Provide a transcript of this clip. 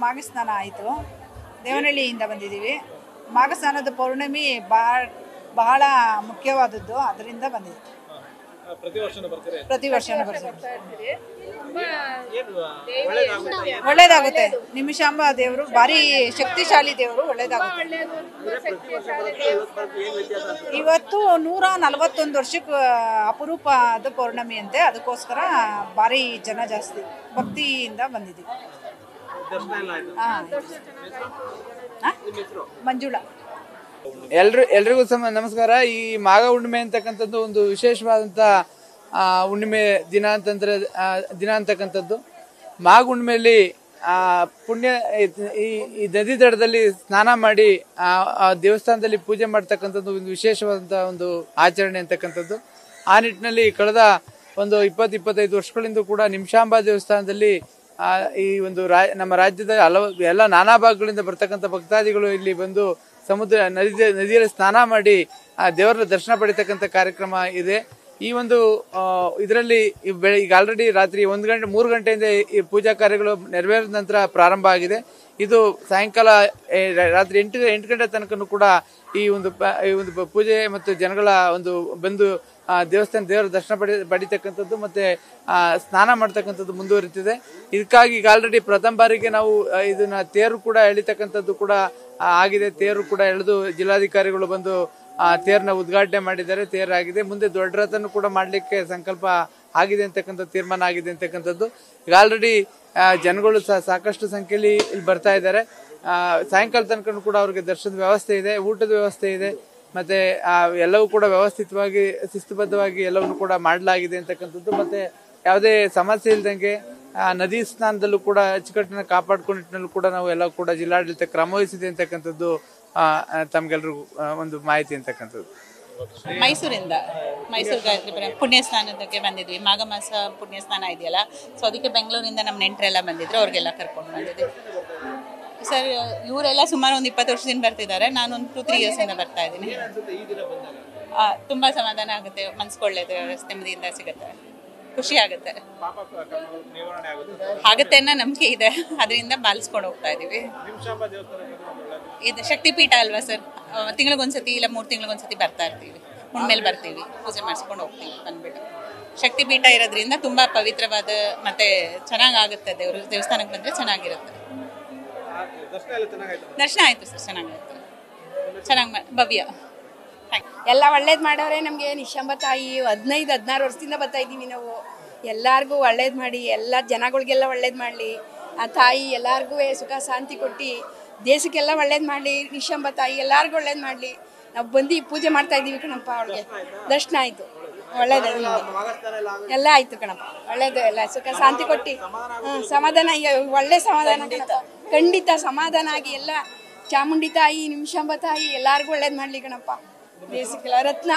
ಮಾಘ ಸ್ನಾನ ಆಯಿತು. ದೇವನಹಳ್ಳಿಯಿಂದ ಬಂದಿದ್ದೀವಿ. ಮಾಘ ಸ್ನಾನದ ಪೌರ್ಣಮಿ ಬಹಳ ಮುಖ್ಯವಾದದ್ದು, ಅದರಿಂದ ಬಂದಿದ್ದೀವಿ. ಪ್ರತಿ ವರ್ಷನೂ ಬರ್ತೀವಿ. ಒಳ್ಳೇದಾಗುತ್ತೆ. ನಿಮಿಷಾಂಬ ದೇವರು ಭಾರಿ ಶಕ್ತಿಶಾಲಿ ದೇವರು, ಒಳ್ಳೇದಾಗುತ್ತೆ. ಇವತ್ತು 141 ವರ್ಷಕ್ಕೆ ಅಪರೂಪದ ಪೌರ್ಣಮಿ ಅಂತೆ, ಅದಕ್ಕೋಸ್ಕರ ಭಾರಿ ಜನ ಜಾಸ್ತಿ ಭಕ್ತಿಯಿಂದ ಬಂದಿದ್ದೀವಿ. ಮಂಜುಳಾ. ಎಲ್ರಿಗೂ ನಮಸ್ಕಾರ. ಈ ಮಾಘ ಹುಣ್ಣಿಮೆ ಅಂತಕ್ಕಂಥದ್ದು ಒಂದು ವಿಶೇಷವಾದಂಥ ಹುಣ್ಣಿಮೆ ದಿನ ಅಂತಕ್ಕಂಥದ್ದು. ಮಾಘ ಹುಣ್ಣಿಮೆಯಲ್ಲಿ ಪುಣ್ಯ ಈ ನದಿ ದಡದಲ್ಲಿ ಸ್ನಾನ ಮಾಡಿ ಆ ದೇವಸ್ಥಾನದಲ್ಲಿ ಪೂಜೆ ಮಾಡ್ತಕ್ಕಂಥದ್ದು ಒಂದು ವಿಶೇಷವಾದಂಥ ಒಂದು ಆಚರಣೆ ಅಂತಕ್ಕಂಥದ್ದು. ಆ ನಿಟ್ಟಿನಲ್ಲಿ ಕಳೆದ ಒಂದು 20-25 ವರ್ಷಗಳಿಂದ ಕೂಡ ನಿಮಿಷಾಂಬ ದೇವಸ್ಥಾನದಲ್ಲಿ ಈ ಒಂದು ನಮ್ಮ ರಾಜ್ಯದ ಎಲ್ಲ ನಾನಾ ಭಾಗಗಳಿಂದ ಬರ್ತಕ್ಕಂಥ ಭಕ್ತಾದಿಗಳು ಇಲ್ಲಿ ಬಂದು ನದಿಯಲ್ಲಿ ಸ್ನಾನ ಮಾಡಿ ಆ ದೇವರ ದರ್ಶನ ಪಡಿತಕ್ಕಂಥ ಕಾರ್ಯಕ್ರಮ ಇದೆ. ಈ ಒಂದು ಇದರಲ್ಲಿ ಈಗ ಆಲ್ರೆಡಿ ರಾತ್ರಿ 3 ಗಂಟೆಯಿಂದ ಈ ಪೂಜಾ ಕಾರ್ಯಗಳು ನೆರವೇರಿದ ನಂತರ ಪ್ರಾರಂಭ ಆಗಿದೆ. ಇದು ಸಾಯಂಕಾಲ ರಾತ್ರಿ 8 ಗಂಟೆ ತನಕನೂ ಕೂಡ ಈ ಒಂದು ಪೂಜೆ ಮತ್ತು ಜನಗಳ ಒಂದು ಬಂದು ದೇವರ ದರ್ಶನ ಪಡಿತಕ್ಕಂಥದ್ದು ಮತ್ತೆ ಸ್ನಾನ ಮಾಡ್ತಕ್ಕಂಥದ್ದು ಮುಂದುವರಿತಿದೆ. ಇದಕ್ಕಾಗಿ ಈಗ ಆಲ್ರೆಡಿ ಪ್ರಥಮ ಬಾರಿಗೆ ನಾವು ಇದನ್ನ ತೇರು ಕೂಡ ಎಳಿತಕ್ಕಂಥದ್ದು ಕೂಡ ಆಗಿದೆ. ತೇರು ಕೂಡ ಎಳೆದು ಜಿಲ್ಲಾಧಿಕಾರಿಗಳು ಬಂದು ತೇರನ್ನ ಉದ್ಘಾಟನೆ ಮಾಡಿದ್ದಾರೆ. ತೇರಾಗಿದೆ. ಮುಂದೆ ದೊಡ್ಡ ರಥನು ಕೂಡ ಮಾಡ್ಲಿಕ್ಕೆ ಸಂಕಲ್ಪ ಆಗಿದೆ ಅಂತಕ್ಕಂಥ ತೀರ್ಮಾನ ಆಗಿದೆ ಅಂತಕ್ಕಂಥದ್ದು. ಈಗ ಆಲ್ರೆಡಿ ಜನಗಳು ಸಾಕಷ್ಟು ಸಂಖ್ಯೆಯಲ್ಲಿ ಇಲ್ಲಿ ಬರ್ತಾ ಇದ್ದಾರೆ. ಸಾಯಂಕಾಲ ತನಕ ಕೂಡ ಅವ್ರಿಗೆ ದರ್ಶನದ ವ್ಯವಸ್ಥೆ ಇದೆ, ಊಟದ ವ್ಯವಸ್ಥೆ ಇದೆ, ಮತ್ತೆ ಎಲ್ಲವೂ ಕೂಡ ವ್ಯವಸ್ಥಿತವಾಗಿ ಶಿಸ್ತುಬದ್ಧವಾಗಿ ಎಲ್ಲವನ್ನು ಕೂಡ ಮಾಡಲಾಗಿದೆ ಅಂತಕ್ಕಂಥದ್ದು. ಮತ್ತೆ ಯಾವುದೇ ಸಮಸ್ಯೆ ಇಲ್ದಂಗೆ ನದಿ ಸ್ನಾನದಲ್ಲೂ ಕೂಡ ಅಚ್ಚುಕಟ್ಟನ್ನ ಕಾಪಾಡ್ಕೊಂಡಿಟ್ಟಿನಲ್ಲೂ ಕೂಡ ನಾವು ಎಲ್ಲ ಕೂಡ ಜಿಲ್ಲಾಡಳಿತ ಕ್ರಮ ವಹಿಸಿದೆ ಅಂತಕ್ಕಂಥದ್ದು ತಮ್ಗೆಲ್ರಿಗೂ ಒಂದು ಮಾಹಿತಿ ಅಂತಕ್ಕಂಥದ್ದು. ಮೈಸೂರು ಪುಣ್ಯ ಸ್ನಾನದಕ್ಕೆ ಬಂದಿದ್ವಿ. ಮಾಘ ಮಾಸ ಪುಣ್ಯ ಸ್ನಾನ ಇದೆಯಲ್ಲ, ಸೊ ಅದಕ್ಕೆ ಬೆಂಗಳೂರಿಂದ ನಮ್ಮ ನೆಂಟರೆಲ್ಲ ಬಂದಿದ್ರು, ಅವ್ರಿಗೆಲ್ಲ ಕರ್ಕೊಂಡು ಬಂದಿದ್ವಿ ಸರ್. ಇವರೆಲ್ಲ ಸುಮಾರು ಒಂದು 20 ವರ್ಷದಿಂದ ಬರ್ತಿದ್ದಾರೆ. ನಾನು ಒಂದು 2-3 ಇಯರ್ಸಿಂದ ಬರ್ತಾ ಇದ್ದೀನಿ. ತುಂಬಾ ಸಮಾಧಾನ ಆಗುತ್ತೆ, ಮನ್ಸ್ಕೊಳ್ಳೋದು ನೆಮ್ಮದಿಯಿಂದ ಸಿಗುತ್ತೆ, ಖುಷಿ ಆಗುತ್ತೆ ಅನ್ನೋ ನಂಬಿಕೆ ಇದೆ. ಅದರಿಂದ ಪಾಲಿಸ್ಕೊಂಡು ಹೋಗ್ತಾ ಇದೀವಿ. ಇದು ಶಕ್ತಿಪೀಠ ಅಲ್ವಾ ಸರ್, ತಿಂಗಳಿಗೊಂದ್ಸತಿ ಇಲ್ಲ 3 ತಿಂಗಳಿಗೊಂದ್ಸತಿ ಬರ್ತಾ ಇರ್ತೀವಿ. ಹುಣ್ಮೇಲೆ ಬರ್ತೀವಿ, ಪೂಜೆ ಮಾಡಿಸ್ಕೊಂಡು ಹೋಗ್ತೀವಿ. ಬಂದ್ಬಿಟ್ಟು ಶಕ್ತಿಪೀಠ ಇರೋದ್ರಿಂದ ತುಂಬಾ ಪವಿತ್ರವಾದ ಮತ್ತೆ ಚೆನ್ನಾಗಾಗುತ್ತೆ. ದೇವಸ್ಥಾನಕ್ಕೆ ಬಂದ್ರೆ ಚೆನ್ನಾಗಿರುತ್ತೆ. ದರ್ಶನ ಆಯ್ತು ಸರ್, ಚೆನ್ನಾಗಿ ಭವ್ಯ. ಎಲ್ಲ ಒಳ್ಳೇದು ಮಾಡೋರೆ ನಮಗೆ. ನಿಶಾಂಬ ತಾಯಿ 15-16 ವರ್ಷದಿಂದ ಬರ್ತಾ ಇದ್ದೀವಿ ನಾವು. ಎಲ್ಲರಿಗೂ ಒಳ್ಳೇದು ಮಾಡಿ, ಎಲ್ಲ ಜನಗಳಿಗೆಲ್ಲ ಒಳ್ಳೇದು ಮಾಡಲಿ ಆ ತಾಯಿ. ಎಲ್ಲರಿಗೂ ಸುಖ ಶಾಂತಿ ಕೊಟ್ಟು ದೇಶಕ್ಕೆಲ್ಲ ಒಳ್ಳೇದು ಮಾಡಲಿ. ನಿಶಾಂಬ ತಾಯಿ ಎಲ್ಲರಿಗೂ ಒಳ್ಳೇದು ಮಾಡಲಿ. ನಾವು ಬಂದು ಪೂಜೆ ಮಾಡ್ತಾ ಇದ್ದೀವಿ ಕಣಪ್ಪ. ಅವಳಿಗೆ ದರ್ಶನ ಆಯಿತು, ಒಳ್ಳೇದು ಎಲ್ಲ ಆಯಿತು ಕಣಪ್ಪ. ಒಳ್ಳೇದು, ಎಲ್ಲ ಸುಖ ಶಾಂತಿ ಕೊಟ್ಟು ಸಮಾಧಾನ, ಒಳ್ಳೆ ಸಮಾಧಾನ ಕಣಪ್ಪ. ಖಂಡಿತ ಸಮಾಧಾನ ಆಗಿ ಎಲ್ಲ ಚಾಮುಂಡಿ ತಾಯಿ, ನಿಮಿಷಾಂಬ ತಾಯಿ ಎಲ್ಲರಿಗೂ ಒಳ್ಳೇದು ಮಾಡಲಿ ಕಣಪ್ಪ. ದೇಶಕ್ಕೆಲ್ಲ ರತ್ನ.